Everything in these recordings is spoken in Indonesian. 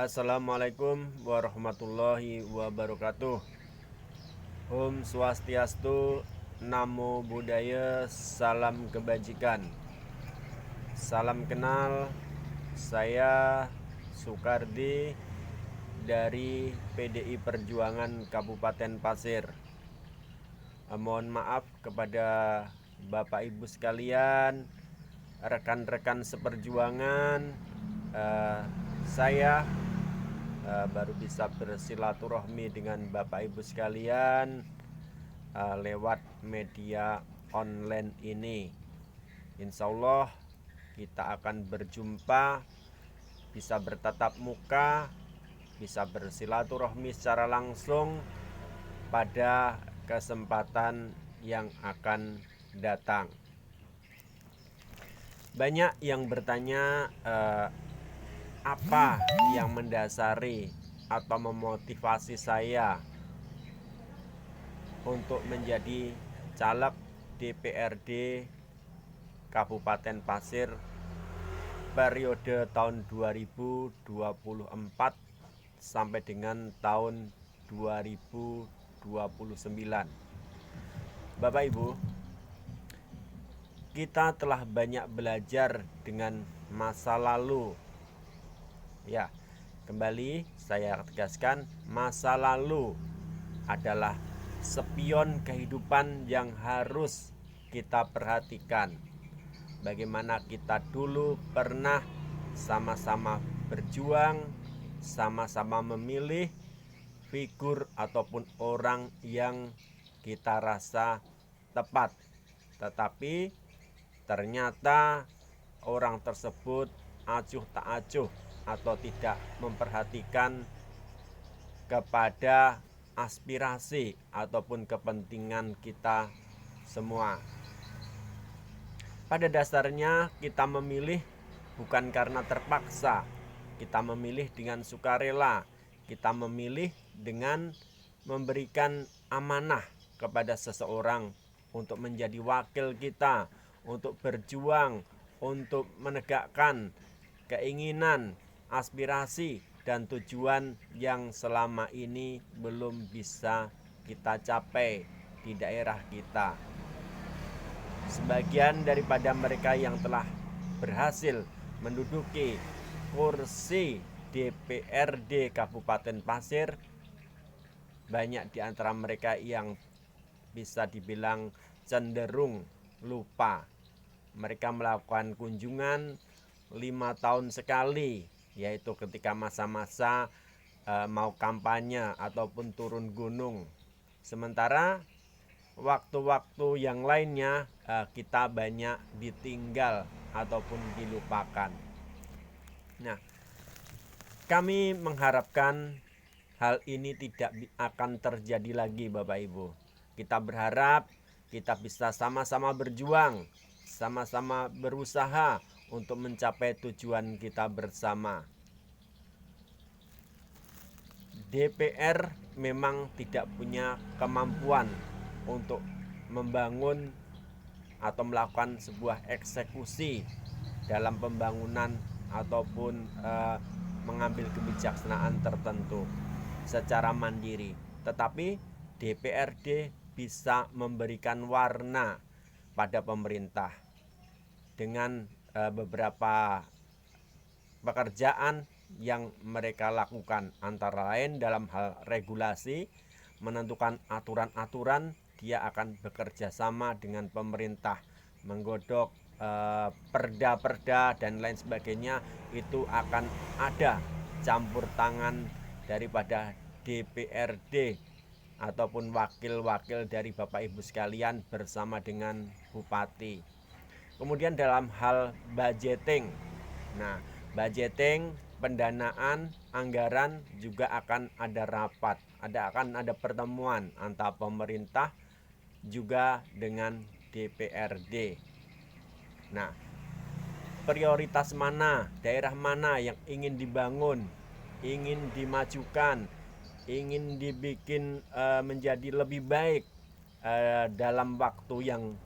Assalamualaikum warahmatullahi wabarakatuh. Om Swastiastu, Namo Buddhaya, salam kebajikan. Salam kenal, saya Sukardi dari PDI Perjuangan Kabupaten Pasir. Mohon maaf kepada Bapak Ibu sekalian, rekan-rekan seperjuangan. Saya baru bisa bersilaturahmi dengan Bapak Ibu sekalian lewat media online ini. Insya Allah kita akan berjumpa, bisa bertatap muka, bisa bersilaturahmi secara langsung pada kesempatan yang akan datang. Banyak yang bertanya apa yang mendasari atau memotivasi saya untuk menjadi caleg DPRD Kabupaten Pasir periode tahun 2024 sampai dengan tahun 2029. Bapak Ibu, kita telah banyak belajar dengan masa lalu. Ya, kembali saya tegaskan, masa lalu adalah spion kehidupan yang harus kita perhatikan. Bagaimana kita dulu pernah sama-sama berjuang, sama-sama memilih figur ataupun orang yang kita rasa tepat. Tetapi ternyata orang tersebut acuh tak acuh atau tidak memperhatikan kepada aspirasi ataupun kepentingan kita semua. Pada dasarnya kita memilih bukan karena terpaksa, kita memilih dengan sukarela, kita memilih dengan memberikan amanah kepada seseorang untuk menjadi wakil kita, untuk berjuang, untuk menegakkan keinginan, aspirasi, dan tujuan yang selama ini belum bisa kita capai di daerah kita. Sebagian daripada mereka yang telah berhasil menduduki kursi DPRD Kabupaten Pasir, banyak di antara mereka yang bisa dibilang cenderung lupa. Mereka melakukan kunjungan 5 tahun sekali, yaitu ketika masa-masa mau kampanye ataupun turun gunung. Sementara waktu-waktu yang lainnya kita banyak ditinggal ataupun dilupakan. Nah, kami mengharapkan hal ini tidak akan terjadi lagi, Bapak Ibu. Kita berharap kita bisa sama-sama berjuang, sama-sama berusaha untuk mencapai tujuan kita bersama. DPR memang tidak punya kemampuan untuk membangun atau melakukan sebuah eksekusi dalam pembangunan ataupun mengambil kebijaksanaan tertentu secara mandiri. Tetapi DPRD bisa memberikan warna pada pemerintah dengan beberapa pekerjaan yang mereka lakukan, antara lain dalam hal regulasi, menentukan aturan-aturan. Dia akan bekerja sama dengan pemerintah, menggodok perda-perda dan lain sebagainya. Itu akan ada campur tangan daripada DPRD ataupun wakil-wakil dari Bapak Ibu sekalian bersama dengan Bupati. Kemudian dalam hal budgeting, budgeting, pendanaan, anggaran juga akan ada rapat, akan ada pertemuan antara pemerintah juga dengan DPRD. Nah, prioritas mana, daerah mana yang ingin dibangun, ingin dimajukan, ingin dibikin menjadi lebih baik dalam waktu yang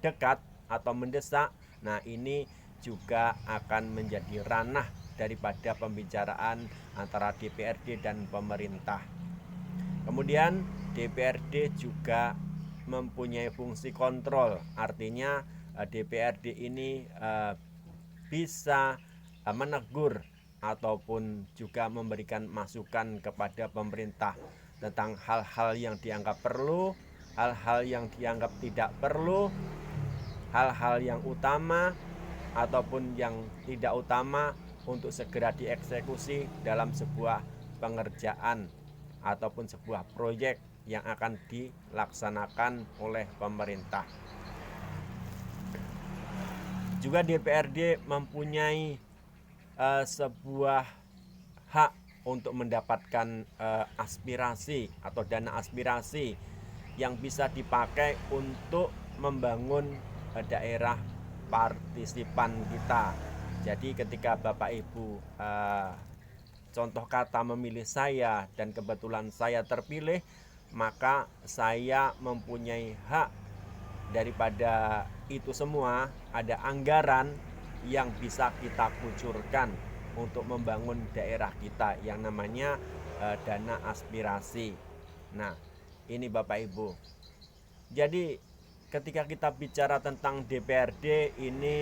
dekat atau mendesak. Nah, ini juga akan menjadi ranah daripada pembicaraan antara DPRD dan pemerintah. Kemudian DPRD juga mempunyai fungsi kontrol, artinya DPRD ini bisa menegur ataupun juga memberikan masukan kepada pemerintah tentang hal-hal yang dianggap perlu, hal-hal yang dianggap tidak perlu, hal-hal yang utama ataupun yang tidak utama untuk segera dieksekusi dalam sebuah pengerjaan ataupun sebuah proyek yang akan dilaksanakan oleh pemerintah. Juga DPRD mempunyai sebuah hak untuk mendapatkan aspirasi atau dana aspirasi yang bisa dipakai untuk membangun daerah partisipan kita. Jadi ketika Bapak Ibu contoh kata memilih saya dan kebetulan saya terpilih, maka saya mempunyai hak daripada itu semua. Ada anggaran yang bisa kita kucurkan untuk membangun daerah kita yang namanya dana aspirasi. Nah, ini Bapak Ibu. Jadi ketika kita bicara tentang DPRD ini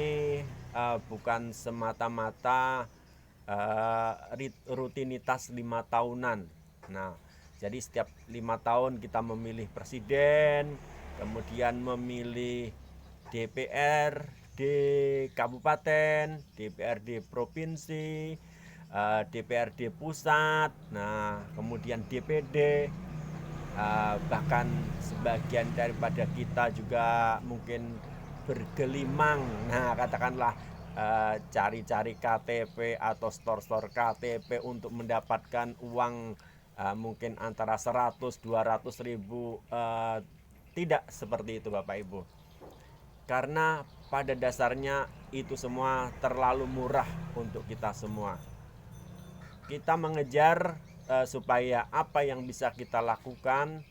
bukan semata-mata rutinitas 5 tahunan. Nah, jadi setiap 5 tahun kita memilih presiden, kemudian memilih DPRD kabupaten, DPRD provinsi, DPRD pusat, nah kemudian DPD, bahkan sebagian daripada kita juga mungkin bergelimang, nah katakanlah cari-cari KTP atau store-store KTP untuk mendapatkan uang mungkin antara 100-200 ribu. Tidak seperti itu Bapak Ibu, karena pada dasarnya itu semua terlalu murah untuk kita semua. Kita mengejar supaya apa yang bisa kita lakukan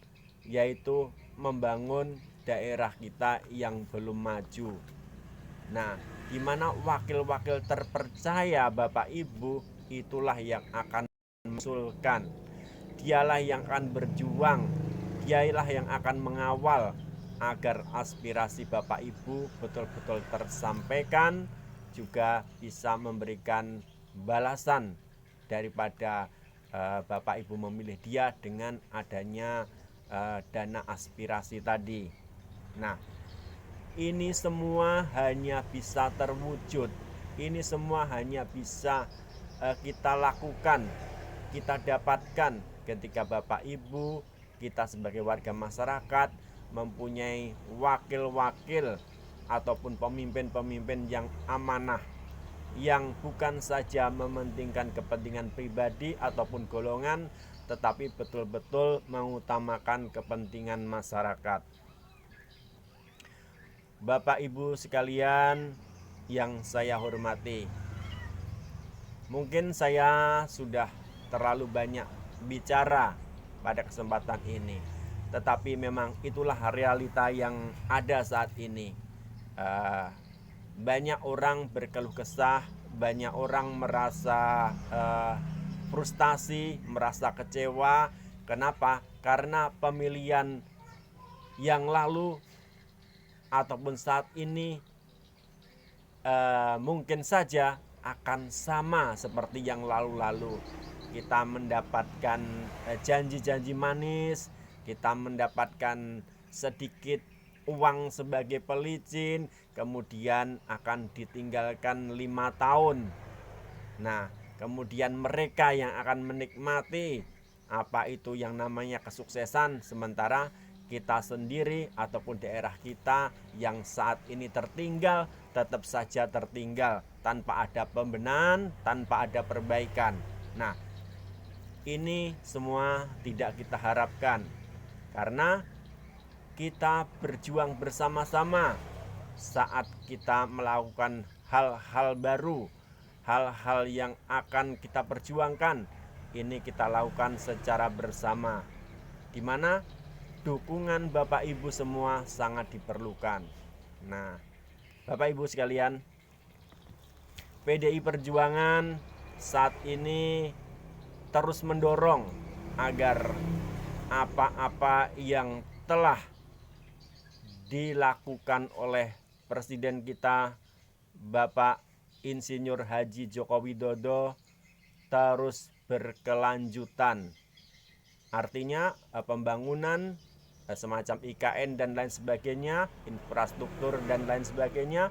yaitu membangun daerah kita yang belum maju. Nah, di mana wakil-wakil terpercaya Bapak Ibu itulah yang akan mengusulkan. Dialah yang akan berjuang, dialah yang akan mengawal agar aspirasi Bapak Ibu betul-betul tersampaikan, juga bisa memberikan balasan daripada Bapak Ibu memilih dia dengan adanya dana aspirasi tadi. Nah, ini semua hanya bisa terwujud, ini semua hanya bisa kita lakukan, kita dapatkan ketika Bapak Ibu, kita sebagai warga masyarakat mempunyai wakil-wakil ataupun pemimpin-pemimpin yang amanah, yang bukan saja mementingkan kepentingan pribadi ataupun golongan, tetapi betul-betul mengutamakan kepentingan masyarakat. Bapak Ibu sekalian yang saya hormati, mungkin saya sudah terlalu banyak bicara pada kesempatan ini, tetapi memang itulah realita yang ada saat ini. Banyak orang berkeluh kesah, banyak orang merasa frustasi, merasa kecewa. Kenapa? Karena pemilihan yang lalu ataupun saat ini mungkin saja akan sama seperti yang lalu-lalu. Kita mendapatkan janji-janji manis, kita mendapatkan sedikit uang sebagai pelicin, kemudian akan ditinggalkan 5 tahun. Nah, kemudian mereka yang akan menikmati apa itu yang namanya kesuksesan, sementara kita sendiri ataupun daerah kita yang saat ini tertinggal tetap saja tertinggal tanpa ada pembenahan, tanpa ada perbaikan. Nah, ini semua tidak kita harapkan, karena kita berjuang bersama-sama saat kita melakukan hal-hal baru, hal-hal yang akan kita perjuangkan. Ini kita lakukan secara bersama, di mana dukungan Bapak Ibu semua sangat diperlukan. Nah, Bapak Ibu sekalian, PDI Perjuangan saat ini terus mendorong agar apa-apa yang telah dilakukan oleh Presiden kita Bapak Insinyur Haji Joko Widodo terus berkelanjutan. Artinya pembangunan semacam IKN dan lain sebagainya, infrastruktur dan lain sebagainya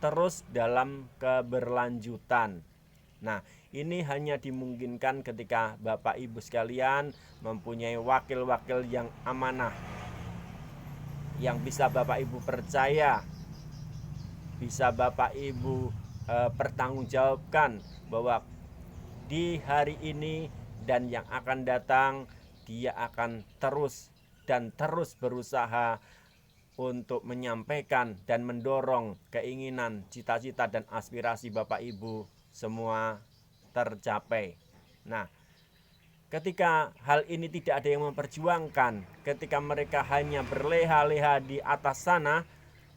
terus dalam keberlanjutan. Nah, ini hanya dimungkinkan ketika Bapak Ibu sekalian mempunyai wakil-wakil yang amanah, yang bisa Bapak Ibu percaya, bisa Bapak Ibu pertanggungjawabkan bahwa di hari ini dan yang akan datang dia akan terus dan terus berusaha untuk menyampaikan dan mendorong keinginan, cita-cita dan aspirasi Bapak Ibu semua tercapai. Nah, ketika hal ini tidak ada yang memperjuangkan, ketika mereka hanya berleha-leha di atas sana,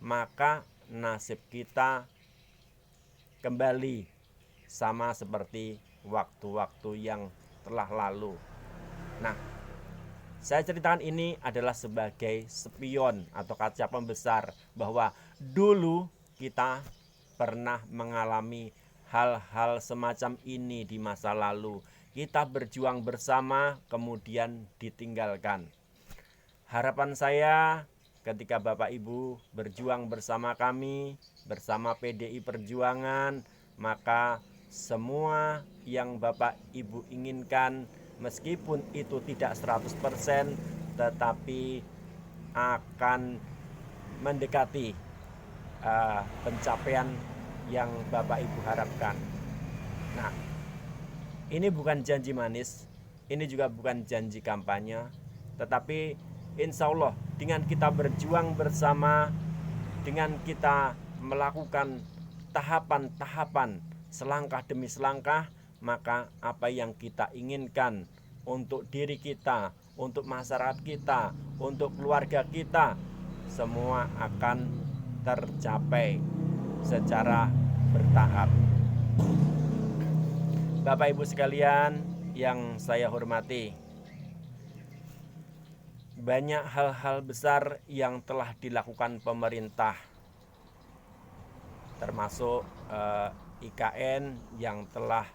maka nasib kita kembali sama seperti waktu-waktu yang telah lalu. Nah, saya ceritakan ini adalah sebagai spion atau kaca pembesar bahwa dulu kita pernah mengalami hal-hal semacam ini di masa lalu. Kita berjuang bersama kemudian ditinggalkan. Harapan saya ketika Bapak Ibu berjuang bersama kami, bersama PDI Perjuangan, maka semua yang Bapak Ibu inginkan, meskipun itu tidak 100%, tetapi akan mendekati pencapaian yang Bapak Ibu harapkan. Nah, ini bukan janji manis, ini juga bukan janji kampanye, tetapi insya Allah dengan kita berjuang bersama, dengan kita melakukan tahapan-tahapan selangkah demi selangkah, maka apa yang kita inginkan untuk diri kita, untuk masyarakat kita, untuk keluarga kita, semua akan tercapai secara bertahap. Bapak Ibu sekalian yang saya hormati, banyak hal-hal besar yang telah dilakukan pemerintah, termasuk IKN yang telah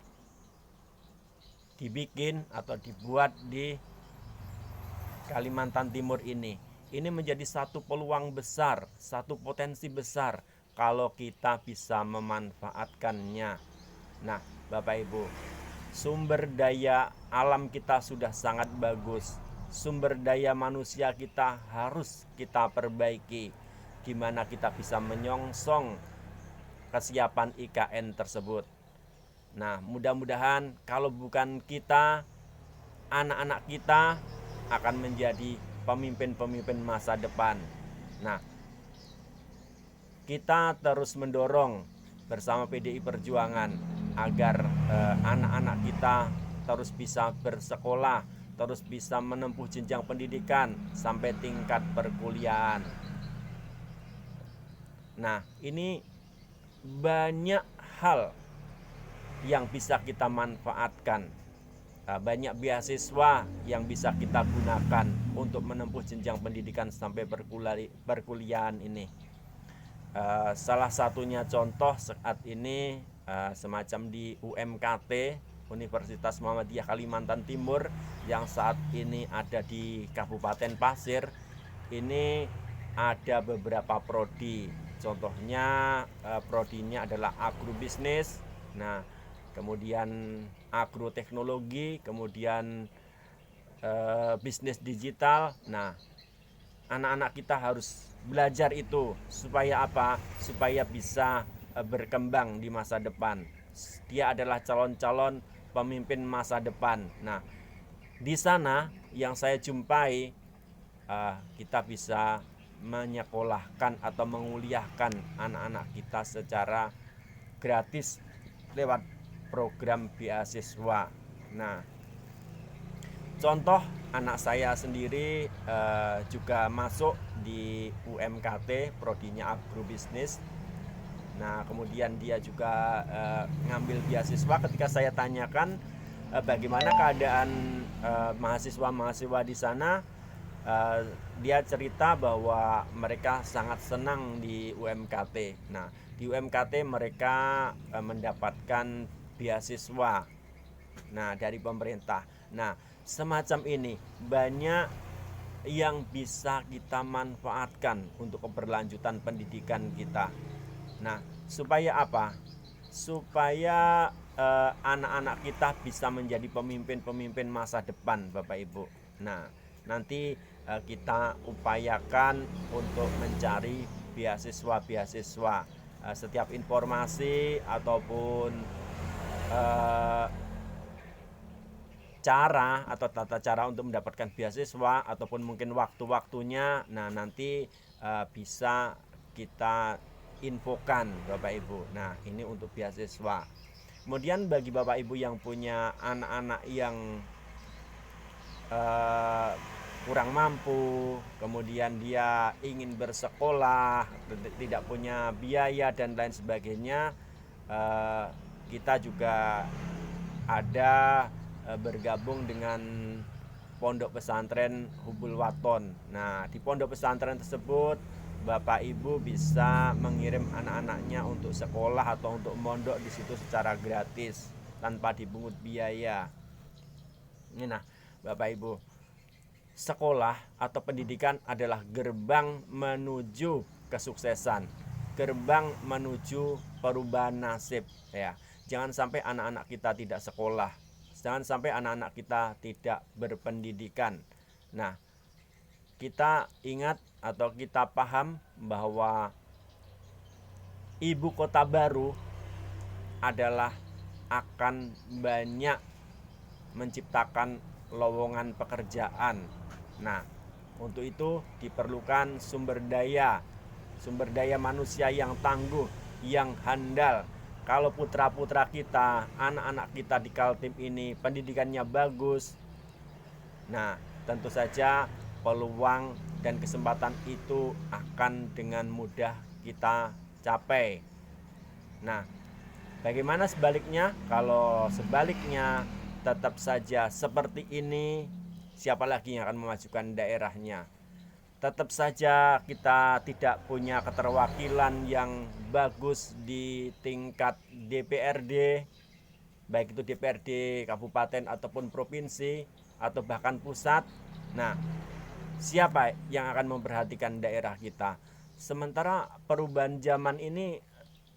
dibikin atau dibuat di Kalimantan Timur ini. Ini menjadi satu peluang besar, satu potensi besar kalau kita bisa memanfaatkannya. Nah, Bapak Ibu, sumber daya alam kita sudah sangat bagus. Sumber daya manusia kita harus kita perbaiki. Gimana kita bisa menyongsong kesiapan IKN tersebut. Nah, mudah-mudahan kalau bukan kita, anak-anak kita akan menjadi pemimpin-pemimpin masa depan. Nah, kita terus mendorong bersama PDI Perjuangan agar anak-anak kita terus bisa bersekolah, terus bisa menempuh jenjang pendidikan sampai tingkat perkuliahan. Nah, ini banyak hal yang bisa kita manfaatkan, banyak beasiswa yang bisa kita gunakan untuk menempuh jenjang pendidikan sampai perkuliahan ini. Salah satunya contoh saat ini semacam di UMKT, Universitas Muhammadiyah Kalimantan Timur, yang saat ini ada di Kabupaten Pasir. Ini ada beberapa prodi. Contohnya prodinya adalah agrobisnis, nah kemudian agroteknologi, kemudian bisnis digital. Nah, anak-anak kita harus belajar itu supaya apa? Supaya bisa berkembang di masa depan. Dia adalah calon-calon pemimpin masa depan. Nah, di sana yang saya jumpai, kita bisa menyekolahkan atau menguliahkan anak-anak kita secara gratis lewat program beasiswa. Nah, contoh anak saya sendiri juga masuk di UMKT, prodinya agrobisnis. Nah, kemudian dia juga ngambil beasiswa. Ketika saya tanyakan bagaimana keadaan mahasiswa-mahasiswa di sana, dia cerita bahwa mereka sangat senang di UMKT. Nah, di UMKT mereka mendapatkan beasiswa, nah, dari pemerintah. Nah, semacam ini banyak yang bisa kita manfaatkan untuk keberlanjutan pendidikan kita. Nah, supaya apa? Supaya anak-anak kita bisa menjadi pemimpin-pemimpin masa depan, Bapak Ibu. Nah, nanti kita upayakan untuk mencari beasiswa-beasiswa. Setiap informasi ataupun eh, cara atau tata cara untuk mendapatkan beasiswa ataupun mungkin waktu-waktunya, nah nanti bisa kita infokan Bapak Ibu. Nah, ini untuk beasiswa. Kemudian bagi Bapak Ibu yang punya anak-anak yang eh, kurang mampu, kemudian dia ingin bersekolah, tidak punya biaya dan lain sebagainya, eh, kita juga ada bergabung dengan pondok pesantren Hubul Waton. Nah, di pondok pesantren tersebut Bapak Ibu bisa mengirim anak-anaknya untuk sekolah atau untuk mondok di situ secara gratis tanpa dipungut biaya. Nah, Bapak Ibu, sekolah atau pendidikan adalah gerbang menuju kesuksesan, gerbang menuju perubahan nasib, ya. Jangan sampai anak-anak kita tidak sekolah, jangan sampai anak-anak kita tidak berpendidikan. Nah, kita ingat atau kita paham bahwa ibu kota baru adalah akan banyak menciptakan lowongan pekerjaan. Nah, untuk itu diperlukan sumber daya manusia yang tangguh, yang handal. Kalau putra-putra kita, anak-anak kita di Kaltim ini pendidikannya bagus, nah tentu saja peluang dan kesempatan itu akan dengan mudah kita capai. Nah, bagaimana sebaliknya? Kalau sebaliknya tetap saja seperti ini, siapa lagi yang akan memajukan daerahnya? Tetap saja kita tidak punya keterwakilan yang bagus di tingkat DPRD, baik itu DPRD kabupaten ataupun provinsi atau bahkan pusat. Nah, siapa yang akan memperhatikan daerah kita? Sementara perubahan zaman ini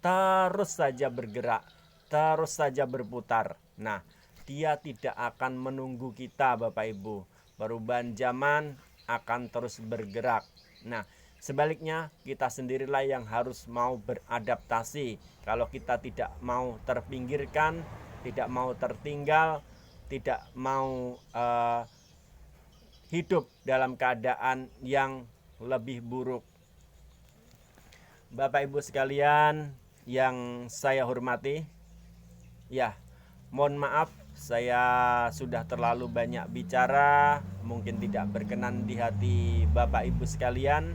terus saja bergerak, terus saja berputar. Nah, dia tidak akan menunggu kita, Bapak Ibu. Perubahan zaman akan terus bergerak. Nah, sebaliknya kita sendirilah yang harus mau beradaptasi. Kalau kita tidak mau terpinggirkan, tidak mau tertinggal, tidak mau hidup dalam keadaan yang lebih buruk. Bapak Ibu sekalian yang saya hormati, ya, mohon maaf saya sudah terlalu banyak bicara, mungkin tidak berkenan di hati Bapak Ibu sekalian.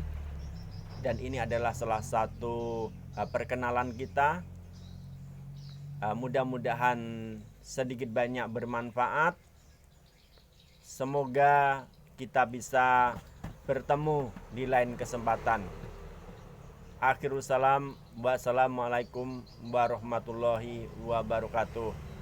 Dan ini adalah salah satu perkenalan kita. Mudah-mudahan sedikit banyak bermanfaat. Semoga kita bisa bertemu di lain kesempatan. Akhirul salam, wassalamualaikum warahmatullahi wabarakatuh.